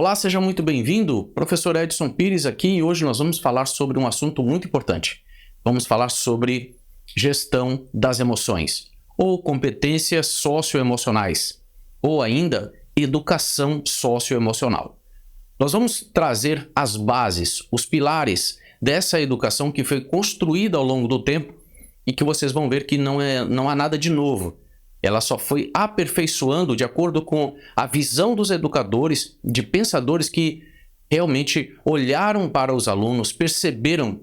Olá, seja muito bem-vindo. Professor Edson Pires aqui e hoje nós vamos falar sobre um assunto muito importante. Vamos falar sobre gestão das emoções, ou competências socioemocionais, ou ainda educação socioemocional. Nós vamos trazer as bases, os pilares dessa educação que foi construída ao longo do tempo e que vocês vão ver que não há nada de novo. Ela só foi aperfeiçoando de acordo com a visão dos educadores, de pensadores que realmente olharam para os alunos, perceberam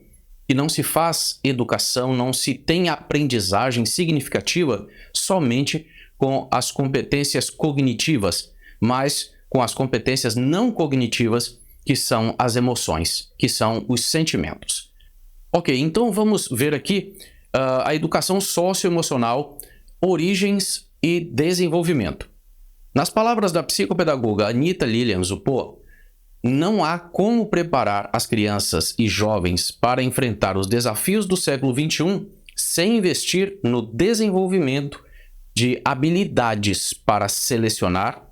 que não se faz educação, não se tem aprendizagem significativa somente com as competências cognitivas, mas com as competências não cognitivas, que são as emoções, que são os sentimentos. Ok, então vamos ver aqui a educação socioemocional, origens e desenvolvimento. Nas palavras da psicopedagoga Anita Lilian-Zupo, não há como preparar as crianças e jovens para enfrentar os desafios do século XXI sem investir no desenvolvimento de habilidades para selecionar,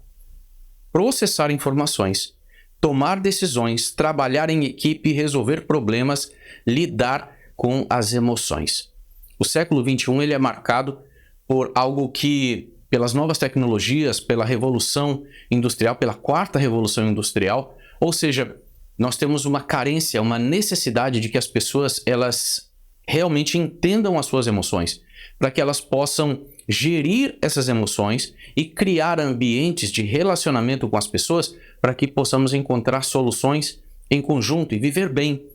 processar informações, tomar decisões, trabalhar em equipe, resolver problemas, lidar com as emoções. O século XXI ele é marcado por algo que, pelas novas tecnologias, pela revolução industrial, pela quarta revolução industrial, ou seja, nós temos uma carência, uma necessidade de que as pessoas elas realmente entendam as suas emoções, para que elas possam gerir essas emoções e criar ambientes de relacionamento com as pessoas para que possamos encontrar soluções em conjunto e viver bem.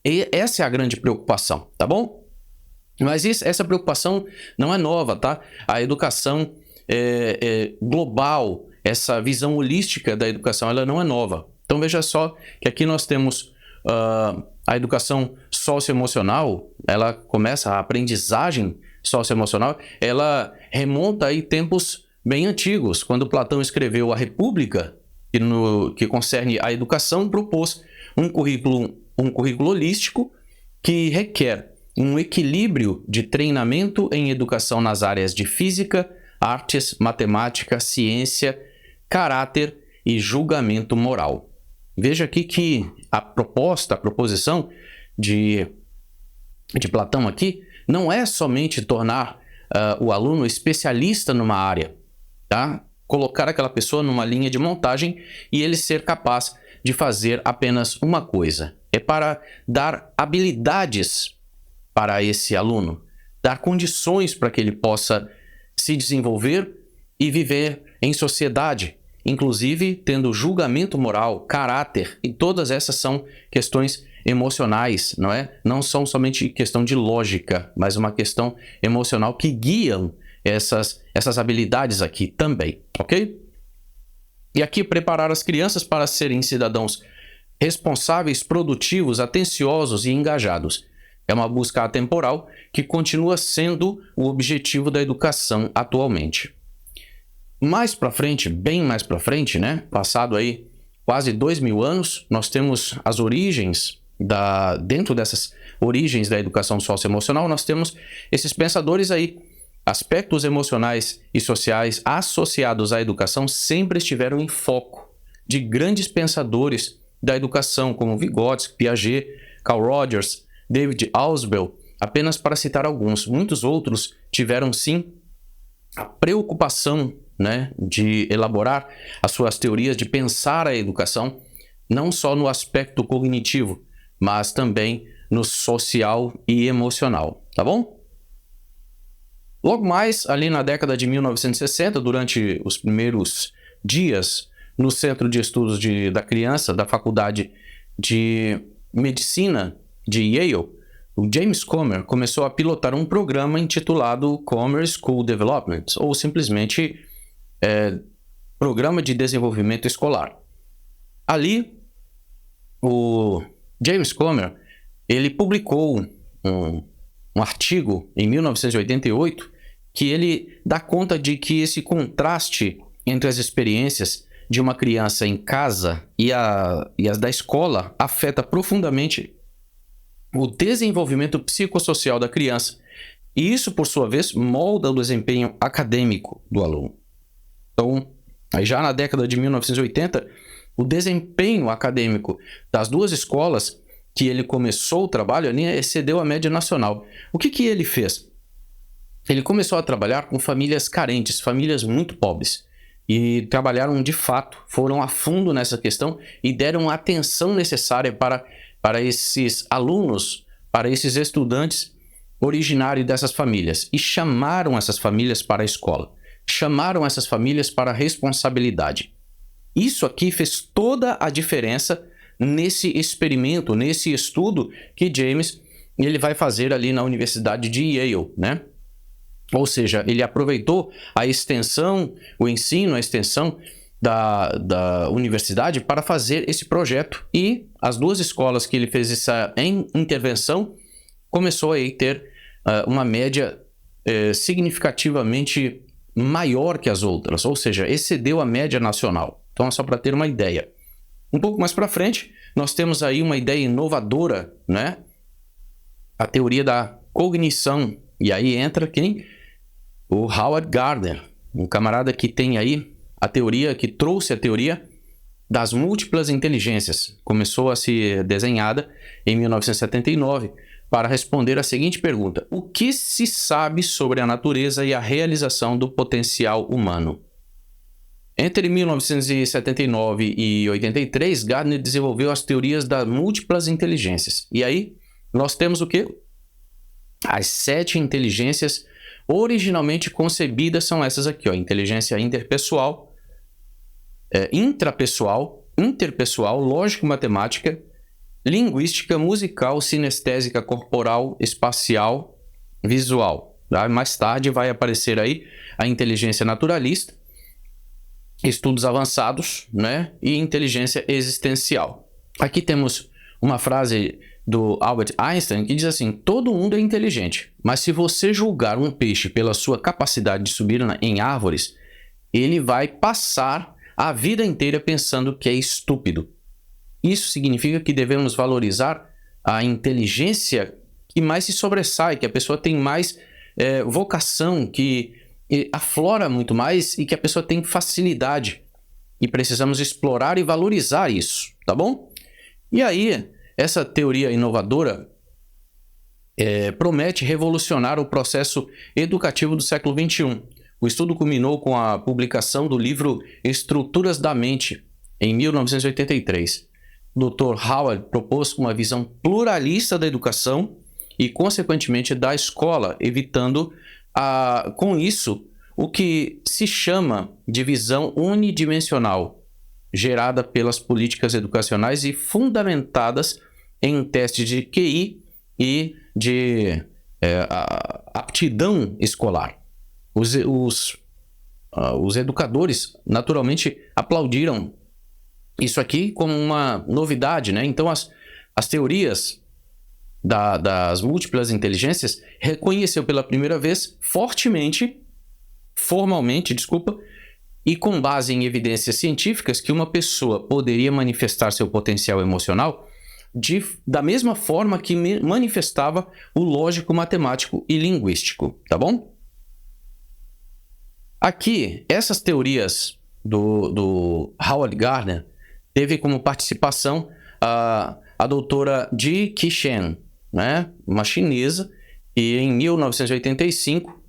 E essa é a grande preocupação, tá bom? Mas essa preocupação não é nova, tá? A educação global, essa visão holística da educação, ela não é nova. Então veja só que aqui nós temos a educação socioemocional, ela começa a aprendizagem socioemocional, ela remonta aí tempos bem antigos, quando Platão escreveu a República, que concerne a educação, propôs um currículo holístico que requer um equilíbrio de treinamento em educação nas áreas de física, artes, matemática, ciência, caráter e julgamento moral. Veja aqui que a proposição de Platão aqui não é somente tornar o aluno especialista numa área, tá? Colocar aquela pessoa numa linha de montagem e ele ser capaz de fazer apenas uma coisa. É para dar habilidades para esse aluno, dar condições para que ele possa se desenvolver e viver em sociedade, inclusive tendo julgamento moral, caráter, e todas essas são questões emocionais, não é? Não são somente questão de lógica, mas uma questão emocional que guiam essas habilidades aqui também, ok? E aqui preparar as crianças para serem cidadãos responsáveis, produtivos, atenciosos e engajados. É uma busca atemporal que continua sendo o objetivo da educação atualmente. Mais para frente, bem mais para frente, né? Passado aí quase 2000 anos, nós temos as origens dentro dessas origens da educação socioemocional, nós temos esses pensadores aí. Aspectos emocionais e sociais associados à educação sempre estiveram em foco de grandes pensadores da educação, como Vygotsky, Piaget, Carl Rogers, David Ausubel, apenas para citar alguns. Muitos outros tiveram, sim, a preocupação, né, de elaborar as suas teorias, de pensar a educação, não só no aspecto cognitivo, mas também no social e emocional, tá bom? Logo mais, ali na década de 1960, durante os primeiros dias no Centro de Estudos da Criança da Faculdade de Medicina de Yale, o James Comer começou a pilotar um programa intitulado Comer School Development, ou simplesmente Programa de Desenvolvimento Escolar. Ali, o James Comer, ele publicou um artigo em 1988 que ele dá conta de que esse contraste entre as experiências de uma criança em casa e as da escola afeta profundamente o desenvolvimento psicossocial da criança e isso, por sua vez, molda o desempenho acadêmico do aluno. Então, aí já na década de 1980, o desempenho acadêmico das duas escolas que ele começou o trabalho ali excedeu a média nacional. O que ele fez? Ele começou a trabalhar com famílias carentes, famílias muito pobres. E trabalharam de fato, foram a fundo nessa questão e deram a atenção necessária para esses alunos, para esses estudantes originários dessas famílias. E chamaram essas famílias para a escola. Chamaram essas famílias para a responsabilidade. Isso aqui fez toda a diferença nesse experimento, nesse estudo que James ele vai fazer ali na Universidade de Yale, né? Ou seja, ele aproveitou a extensão, o ensino, a extensão da universidade para fazer esse projeto. E as duas escolas que ele fez essa intervenção começou a ter uma média significativamente maior que as outras, ou seja, excedeu a média nacional. Então, é só para ter uma ideia. Um pouco mais para frente, nós temos aí uma ideia inovadora, né? A teoria da cognição. E aí entra quem? O Howard Gardner, um camarada que tem aí a teoria, que trouxe a teoria das múltiplas inteligências. Começou a ser desenhada em 1979 para responder a seguinte pergunta: o que se sabe sobre a natureza e a realização do potencial humano? Entre 1979 e 83, Gardner desenvolveu as teorias das múltiplas inteligências. E aí, nós temos o quê? As 7 inteligências originalmente concebidas são essas aqui, ó: inteligência interpessoal, intrapessoal, interpessoal, lógico-matemática, linguística, musical, sinestésica, corporal, espacial, visual. Tá? Mais tarde vai aparecer aí a inteligência naturalista, estudos avançados, né? E inteligência existencial. Aqui temos uma frase do Albert Einstein que diz assim: todo mundo é inteligente, mas se você julgar um peixe pela sua capacidade de subir em árvores, ele vai passar a vida inteira pensando que é estúpido. Isso significa que devemos valorizar a inteligência que mais se sobressai, que a pessoa tem mais vocação, que aflora muito mais e que a pessoa tem facilidade. E precisamos explorar e valorizar isso, tá bom? E aí, essa teoria inovadora promete revolucionar o processo educativo do século XXI. O estudo culminou com a publicação do livro Estruturas da Mente, em 1983. O Dr. Howard propôs uma visão pluralista da educação e, consequentemente, da escola, evitando, com isso, o que se chama de visão unidimensional, gerada pelas políticas educacionais e fundamentadas em testes de QI e de aptidão escolar. Os educadores, naturalmente, aplaudiram isso aqui como uma novidade, né? Então, as teorias das múltiplas inteligências reconheceu pela primeira vez formalmente, e com base em evidências científicas que uma pessoa poderia manifestar seu potencial emocional da mesma forma que manifestava o lógico, matemático e linguístico, tá bom? Aqui, essas teorias do Howard Gardner teve como participação a doutora Ji Qishan, né? Uma chinesa, e em 1985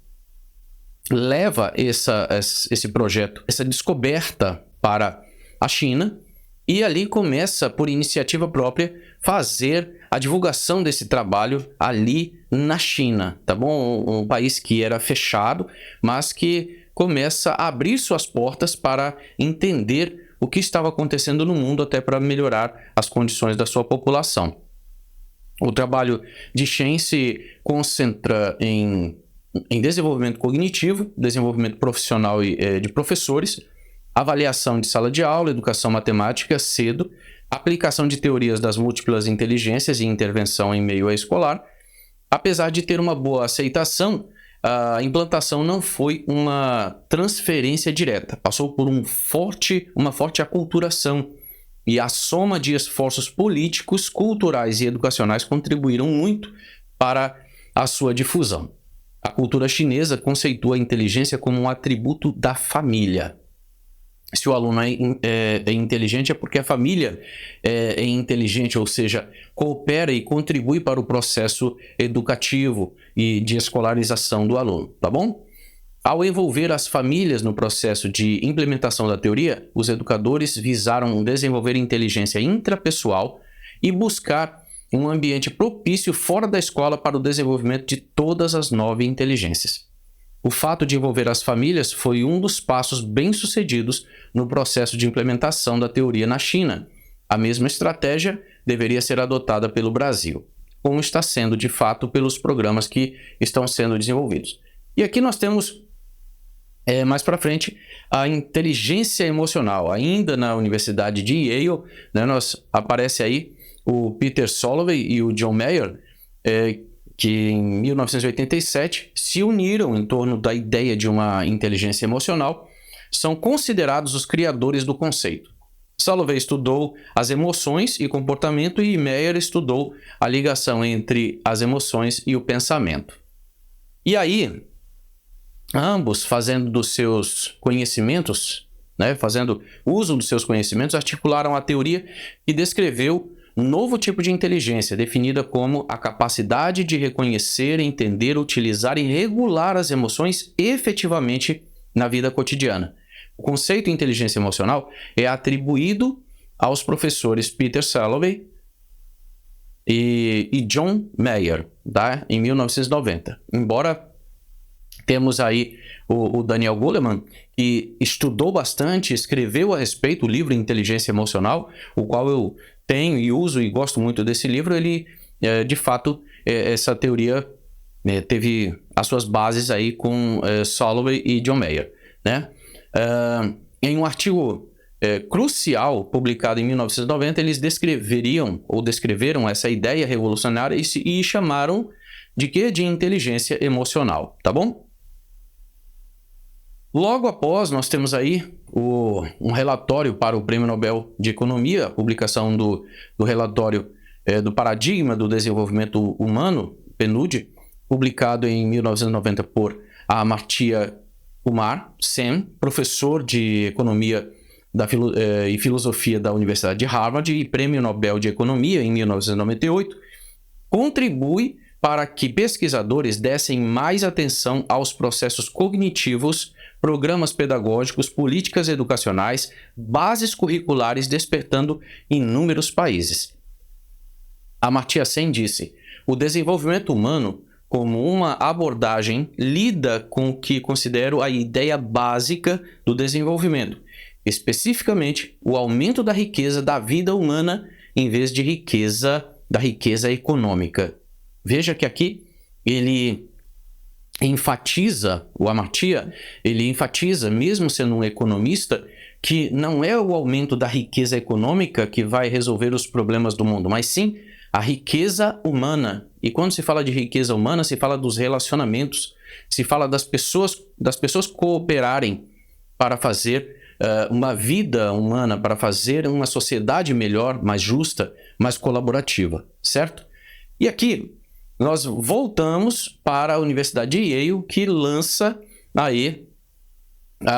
leva esse projeto, essa descoberta para a China, e ali começa, por iniciativa própria, fazer a divulgação desse trabalho ali na China, tá bom? Um país que era fechado, mas que começa a abrir suas portas para entender o que estava acontecendo no mundo, até para melhorar as condições da sua população. O trabalho de Shen se concentra em desenvolvimento cognitivo, desenvolvimento profissional de professores, avaliação de sala de aula, educação matemática cedo, aplicação de teorias das múltiplas inteligências e intervenção em meio escolar. Apesar de ter uma boa aceitação, a implantação não foi uma transferência direta, passou por uma forte aculturação, e a soma de esforços políticos, culturais e educacionais contribuíram muito para a sua difusão. A cultura chinesa conceitua a inteligência como um atributo da família. se o aluno é inteligente, é porque a família é inteligente, ou seja, coopera e contribui para o processo educativo e de escolarização do aluno, tá bom? Ao envolver as famílias no processo de implementação da teoria, os educadores visaram desenvolver inteligência intrapessoal e buscar um ambiente propício fora da escola para o desenvolvimento de todas as 9 inteligências. O fato de envolver as famílias foi um dos passos bem-sucedidos no processo de implementação da teoria na China. A mesma estratégia deveria ser adotada pelo Brasil, como está sendo de fato pelos programas que estão sendo desenvolvidos. E aqui nós temos, mais para frente, a inteligência emocional. Ainda na Universidade de Yale, né, aparece aí o Peter Salovey e o John Mayer, que em 1987 se uniram em torno da ideia de uma inteligência emocional, são considerados os criadores do conceito. Salovey estudou as emoções e comportamento e Mayer estudou a ligação entre as emoções e o pensamento. E aí, ambos fazendo dos seus conhecimentos, fazendo uso dos seus conhecimentos, articularam a teoria e descreveu um novo tipo de inteligência, definida como a capacidade de reconhecer, entender, utilizar e regular as emoções efetivamente na vida cotidiana. O conceito de inteligência emocional é atribuído aos professores Peter Salovey e John Mayer, em 1990. Embora temos aí o Daniel Goleman, que estudou bastante, escreveu a respeito o livro Inteligência Emocional, o qual eu tenho e uso e gosto muito desse livro. Ele, de fato, essa teoria teve as suas bases aí com Salovey e John Mayer, né? Em um artigo crucial publicado em 1990, eles descreveram essa ideia revolucionária e chamaram de quê? De inteligência emocional, tá bom? Logo após, nós temos aí um relatório para o Prêmio Nobel de Economia, a publicação do relatório do Paradigma do Desenvolvimento Humano, PNUD, publicado em 1990 por Amartya Kumar Sen, professor de Economia e Filosofia da Universidade de Harvard e Prêmio Nobel de Economia em 1998, contribui para que pesquisadores dessem mais atenção aos processos cognitivos, programas pedagógicos, políticas educacionais, bases curriculares, despertando inúmeros países. Amartya Sen disse: o desenvolvimento humano, como uma abordagem, lida com o que considero a ideia básica do desenvolvimento, especificamente o aumento da riqueza da vida humana em vez de da riqueza econômica. Veja que aqui ele enfatiza, o Amartya, ele enfatiza, mesmo sendo um economista, que não é o aumento da riqueza econômica que vai resolver os problemas do mundo, mas sim a riqueza humana. E quando se fala de riqueza humana, se fala dos relacionamentos, se fala das pessoas cooperarem para fazer uma vida humana, para fazer uma sociedade melhor, mais justa, mais colaborativa, certo? E aqui nós voltamos para a Universidade de Yale, que lança aí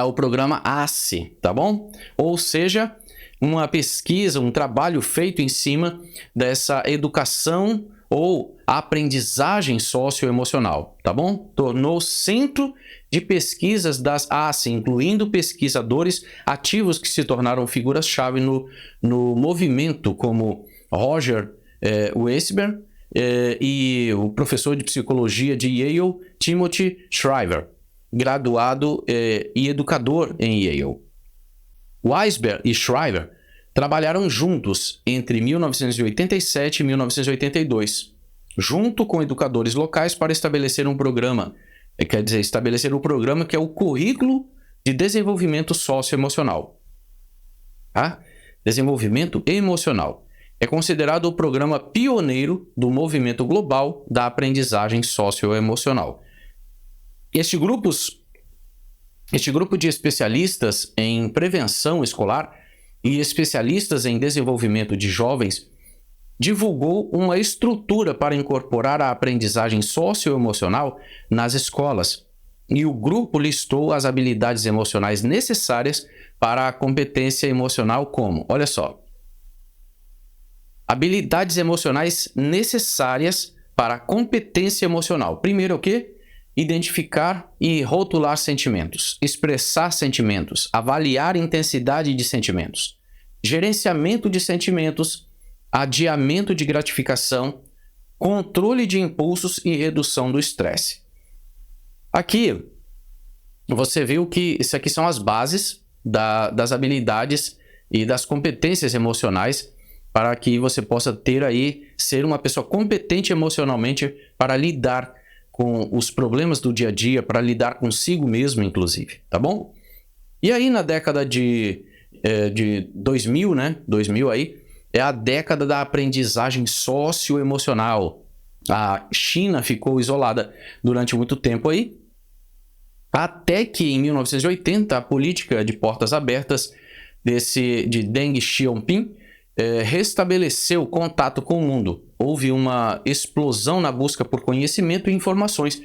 o programa ACE, tá bom? Ou seja, uma pesquisa, um trabalho feito em cima dessa educação ou aprendizagem socioemocional, tá bom? Tornou centro de pesquisas das ACE, incluindo pesquisadores ativos que se tornaram figuras-chave no movimento, como Roger Weisberg, e o professor de psicologia de Yale, Timothy Shriver, graduado e educador em Yale. Weisberg e Shriver trabalharam juntos entre 1987 e 1982, junto com educadores locais para estabelecer um programa, estabelecer o programa que é o Currículo de Desenvolvimento Socioemocional. Tá? Desenvolvimento emocional. É considerado o programa pioneiro do movimento global da aprendizagem socioemocional. Este grupo de especialistas em prevenção escolar e especialistas em desenvolvimento de jovens divulgou uma estrutura para incorporar a aprendizagem socioemocional nas escolas, e o grupo listou as habilidades emocionais necessárias para a competência emocional como, olha só, habilidades emocionais necessárias para a competência emocional. Primeiro o quê? Identificar e rotular sentimentos, expressar sentimentos, avaliar intensidade de sentimentos, gerenciamento de sentimentos, adiamento de gratificação, controle de impulsos e redução do estresse. Aqui, você viu que isso aqui são as bases das habilidades e das competências emocionais para que você possa ter aí, ser uma pessoa competente emocionalmente para lidar com os problemas do dia a dia, para lidar consigo mesmo, inclusive, tá bom? E aí, na década de 2000, né? 2000 aí, é a década da aprendizagem socioemocional. A China ficou isolada durante muito tempo aí, até que em 1980 a política de portas abertas de Deng Xiaoping restabeleceu contato com o mundo. Houve uma explosão na busca por conhecimento e informações.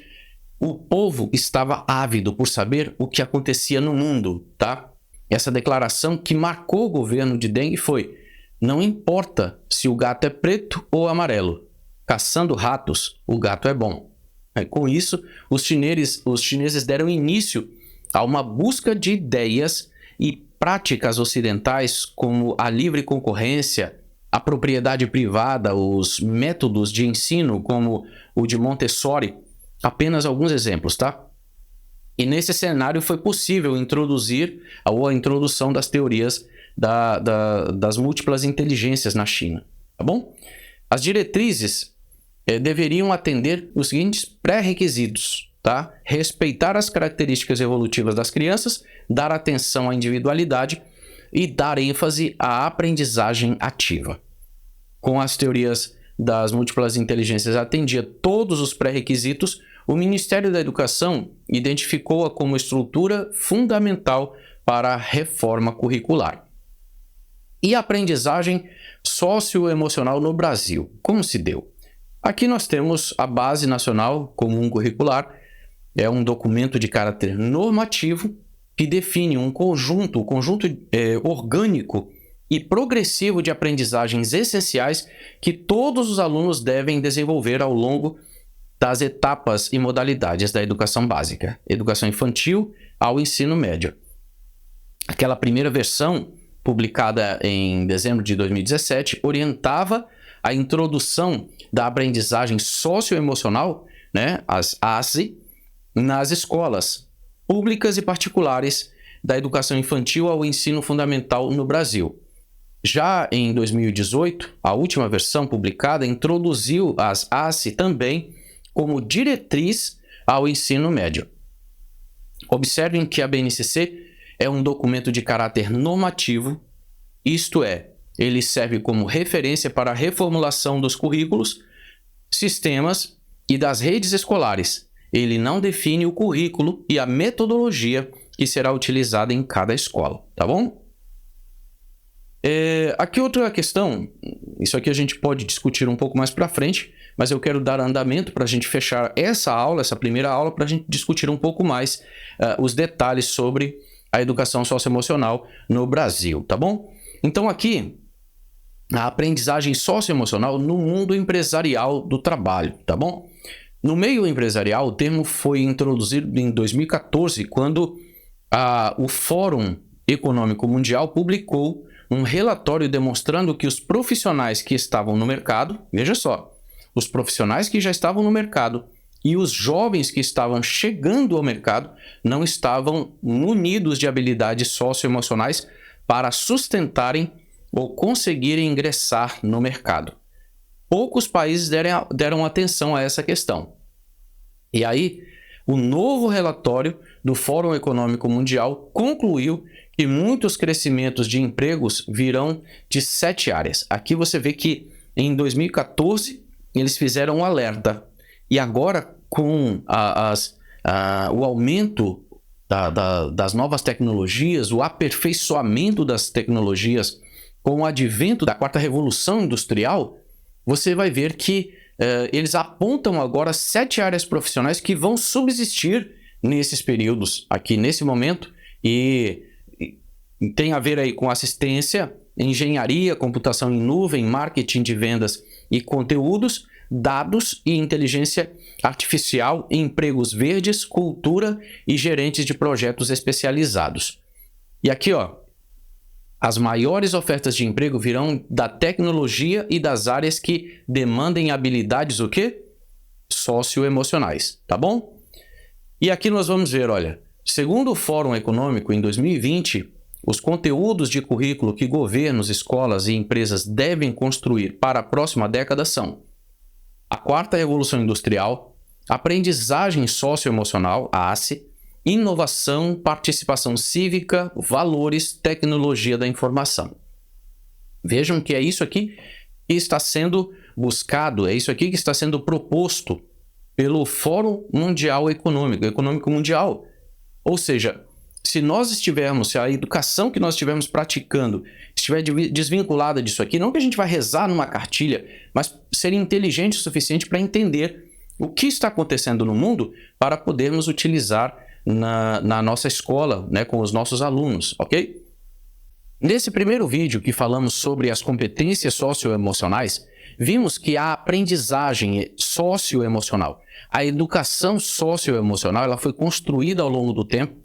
O povo estava ávido por saber o que acontecia no mundo, tá? Essa declaração que marcou o governo de Deng foi: não importa se o gato é preto ou amarelo, caçando ratos, o gato é bom. Com isso, os chineses deram início a uma busca de ideias e práticas ocidentais como a livre concorrência, a propriedade privada, os métodos de ensino como o de Montessori, apenas alguns exemplos, tá? E nesse cenário foi possível introduzir a introdução das teorias das múltiplas inteligências na China, tá bom? As diretrizes deveriam atender os seguintes pré-requisitos, tá? Respeitar as características evolutivas das crianças, dar atenção à individualidade e dar ênfase à aprendizagem ativa. Com as teorias das múltiplas inteligências atendia todos os pré-requisitos, o Ministério da Educação identificou-a como estrutura fundamental para a reforma curricular. E a aprendizagem socioemocional no Brasil, como se deu? Aqui nós temos a Base Nacional Comum Curricular, é um documento de caráter normativo que define um conjunto orgânico e progressivo de aprendizagens essenciais que todos os alunos devem desenvolver ao longo das etapas e modalidades da educação básica, educação infantil ao ensino médio. Aquela primeira versão, publicada em dezembro de 2017, orientava a introdução da aprendizagem socioemocional, né, as ASE, nas escolas públicas e particulares da educação infantil ao ensino fundamental no Brasil. Já em 2018, a última versão publicada introduziu as ASE também como diretriz ao ensino médio. Observem que a BNCC é um documento de caráter normativo, isto é, ele serve como referência para a reformulação dos currículos, sistemas e das redes escolares. Ele não define o currículo e a metodologia que será utilizada em cada escola, tá bom? Aqui outra questão, isso aqui a gente pode discutir um pouco mais para frente, mas eu quero dar andamento para a gente fechar essa aula, essa primeira aula, para a gente discutir um pouco mais os detalhes sobre a educação socioemocional no Brasil, tá bom? Então aqui, a aprendizagem socioemocional no mundo empresarial do trabalho, tá bom? No meio empresarial, o termo foi introduzido em 2014, quando o Fórum Econômico Mundial publicou um relatório demonstrando que os profissionais que estavam no mercado, veja só, os profissionais que já estavam no mercado e os jovens que estavam chegando ao mercado não estavam munidos de habilidades socioemocionais para sustentarem ou conseguirem ingressar no mercado. Poucos países deram atenção a essa questão. E aí, o novo relatório do Fórum Econômico Mundial concluiu que muitos crescimentos de empregos virão de 7 áreas. Aqui você vê que em 2014 eles fizeram um alerta. E agora, com o aumento das novas tecnologias, o aperfeiçoamento das tecnologias, com o advento da 4ª Revolução Industrial, você vai ver que eles apontam agora 7 áreas profissionais que vão subsistir nesses períodos, aqui nesse momento, e Tem a ver aí com assistência, engenharia, computação em nuvem, marketing de vendas e conteúdos, dados e inteligência artificial, empregos verdes, cultura e gerentes de projetos especializados. E aqui, ó, as maiores ofertas de emprego virão da tecnologia e das áreas que demandem habilidades o quê? Socioemocionais, tá bom? E aqui nós vamos ver, olha, segundo o Fórum Econômico, em 2020, os conteúdos de currículo que governos, escolas e empresas devem construir para a próxima década são a quarta revolução industrial, aprendizagem socioemocional, a ACE, inovação, participação cívica, valores, tecnologia da informação. Vejam que é isso aqui que está sendo buscado, é isso aqui que está sendo proposto pelo Fórum Mundial Econômico Mundial. Ou seja, se a educação que nós estivermos praticando estiver desvinculada disso aqui, não que a gente vai rezar numa cartilha, mas ser inteligente o suficiente para entender o que está acontecendo no mundo para podermos utilizar na nossa escola, né, com os nossos alunos, ok? Nesse primeiro vídeo que falamos sobre as competências socioemocionais, vimos que a aprendizagem socioemocional, a educação socioemocional, ela foi construída ao longo do tempo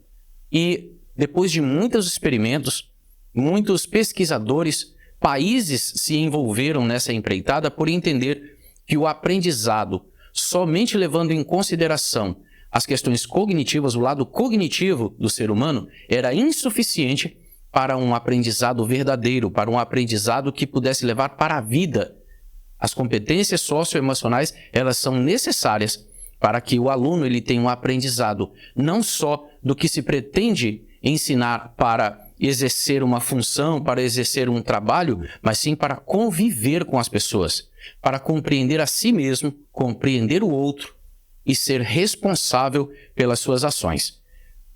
e depois de muitos experimentos, muitos pesquisadores, países se envolveram nessa empreitada por entender que o aprendizado, somente levando em consideração as questões cognitivas, o lado cognitivo do ser humano, era insuficiente para um aprendizado verdadeiro, para um aprendizado que pudesse levar para a vida. As competências socioemocionais, elas são necessárias para que o aluno ele tenha um aprendizado não só do que se pretende ensinar para exercer uma função, para exercer um trabalho, mas sim para conviver com as pessoas, para compreender a si mesmo, compreender o outro e ser responsável pelas suas ações.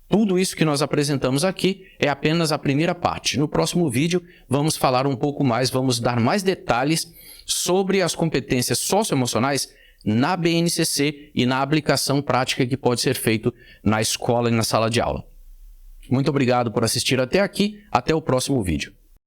Tudo isso que nós apresentamos aqui é apenas a primeira parte. No próximo vídeo vamos falar um pouco mais, vamos dar mais detalhes sobre as competências socioemocionais na BNCC e na aplicação prática que pode ser feito na escola e na sala de aula. Muito obrigado por assistir até aqui. Até o próximo vídeo.